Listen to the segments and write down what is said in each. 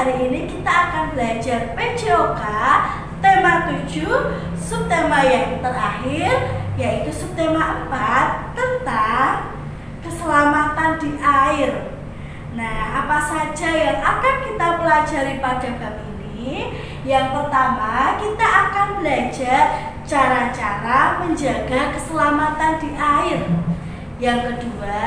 hari ini kita akan belajar PJOK tema 7, subtema yang terakhir, yaitu subtema 4 tentang keselamatan di air. Nah, apa saja yang akan kita pelajari pada bab ini? Yang pertama, kita akan belajar cara-cara menjaga keselamatan di air. Yang kedua,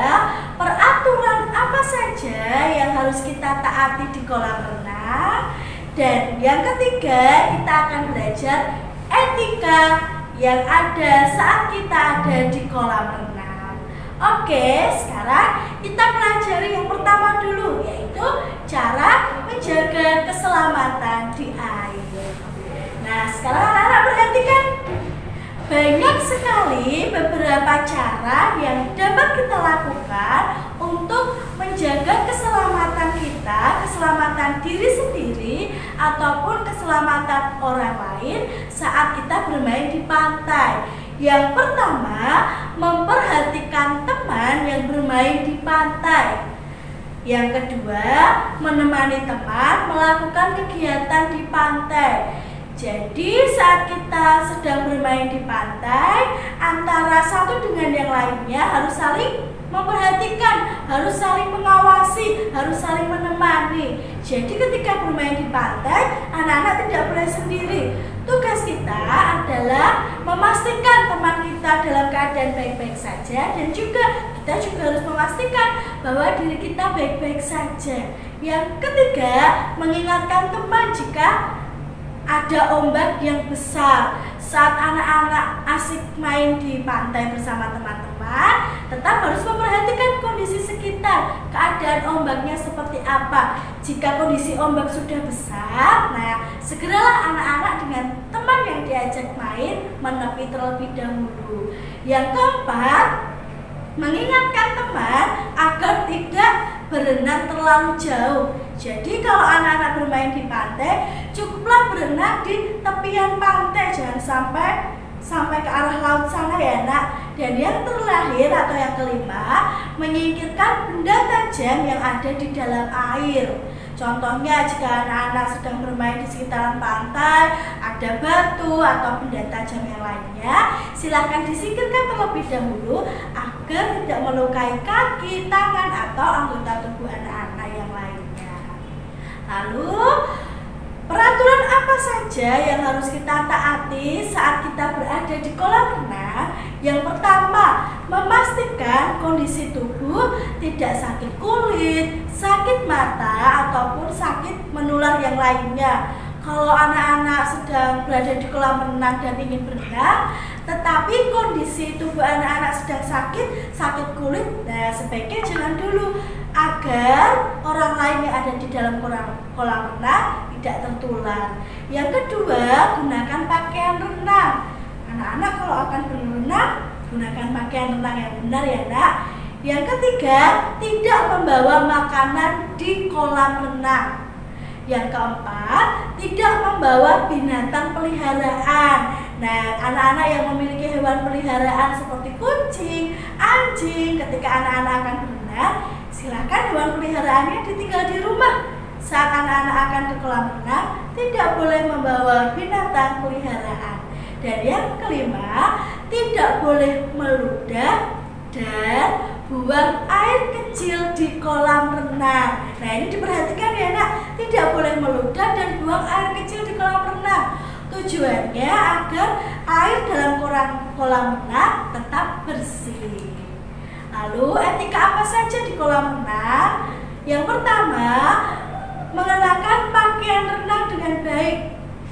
peraturan apa saja yang harus kita taati di kolam renang. Dan yang ketiga, kita akan belajar etika yang ada saat kita ada di kolam renang. Oke, sekarang kita pelajari yang pertama dulu, yaitu cara menjaga keselamatan di air. Nah, sekarang anak-anak perhatikan. Banyak sekali beberapa cara yang dapat kita lakukan untuk menjaga keselamatan kita, keselamatan diri sendiri, ataupun keselamatan orang lain saat kita bermain di pantai. Yang pertama, memperhatikan teman yang bermain di pantai. Yang kedua, menemani teman melakukan kegiatan di pantai. Jadi saat kita sedang bermain di pantai, antara satu dengan yang lainnya harus saling memperhatikan, harus saling mengawasi, harus saling menemani. Jadi ketika bermain di pantai, anak-anak tidak boleh sendiri. Tugas kita adalah memastikan teman kita dalam keadaan baik-baik saja, dan juga kita harus memastikan bahwa diri kita baik-baik saja. Yang ketiga, mengingatkan teman jika ada ombak yang besar. Saat anak-anak asik main di pantai bersama teman-teman, tetap harus memperhatikan kondisi sekitar, keadaan ombaknya seperti apa. Jika kondisi ombak sudah besar, nah segeralah anak-anak dengan teman yang diajak main menepi terlebih dahulu. Yang keempat, mengingatkan teman agar tidak berenang terlalu jauh. Jadi kalau anak-anak bermain di pantai, cukuplah berenang di tepian pantai, jangan sampai ke arah laut sana ya nak. Dan yang terakhir atau yang kelima, menyingkirkan benda tajam yang ada di dalam air. Contohnya jika anak-anak sedang bermain di sekitaran pantai, ada batu atau benda tajam yang lainnya, silahkan disingkirkan terlebih dahulu agar tidak melukai kaki, tangan, atau anggota tubuh anak-anak yang lainnya. Lalu, peraturan apa saja yang harus kita taati saat kita berada di kolam renang? Yang pertama, memastikan kondisi tubuh tidak sakit kulit, sakit mata, ataupun sakit menular yang lainnya. Kalau anak-anak sedang berada di kolam renang dan ingin berenang, tetapi kondisi tubuh anak-anak sedang sakit kulit, nah sebaiknya jangan dulu, agar orang lain yang ada di dalam kolam renang tidak tertular. Yang kedua, gunakan pakaian renang. Anak-anak kalau akan berenang, gunakan pakaian renang yang benar ya nak. Yang ketiga, tidak membawa makanan di kolam renang. Yang keempat, tidak membawa binatang peliharaan. Nah, anak-anak yang memiliki hewan peliharaan seperti kucing, anjing, ketika anak-anak akan berenang, silakan hewan peliharaannya ditinggal di rumah. Saat anak-anak akan ke kolam renang, tidak boleh membawa binatang peliharaan. Dan yang kelima, tidak boleh meludah dan buang air kecil di kolam renang. Nah, ini diperhatikan ya nak, tidak boleh meludah dan buang air kecil di kolam renang. Tujuannya agar air dalam kolam renang tetap bersih. Lalu, etika apa saja di kolam renang? Yang pertama, mengenakan pakaian renang dengan baik.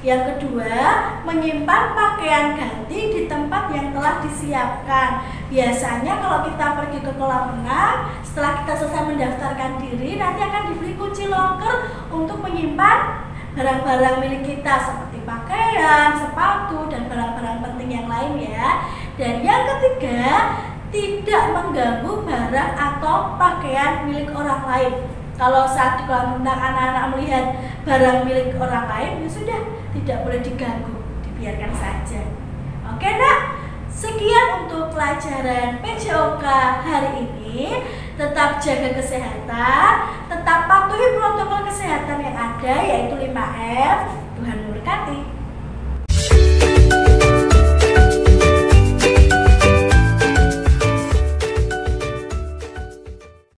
Yang kedua, menyimpan pakaian ganti di tempat yang telah disiapkan. Biasanya kalau kita pergi ke kolam renang, setelah kita selesai mendaftarkan diri, nanti akan diberi kunci loker untuk menyimpan barang-barang milik kita seperti pakaian, sepatu, dan barang-barang penting yang lain ya. Dan yang ketiga, tidak mengganggu barang atau pakaian milik orang lain. Kalau saat di kolam renang anak-anak melihat barang milik orang lain, ya sudah, tidak boleh diganggu, dibiarkan saja. Oke nak? Sekian untuk pelajaran PJOK hari ini. Tetap jaga kesehatan, tetap patuhi protokol kesehatan yang ada, yaitu 5M. Tuhan memberkati.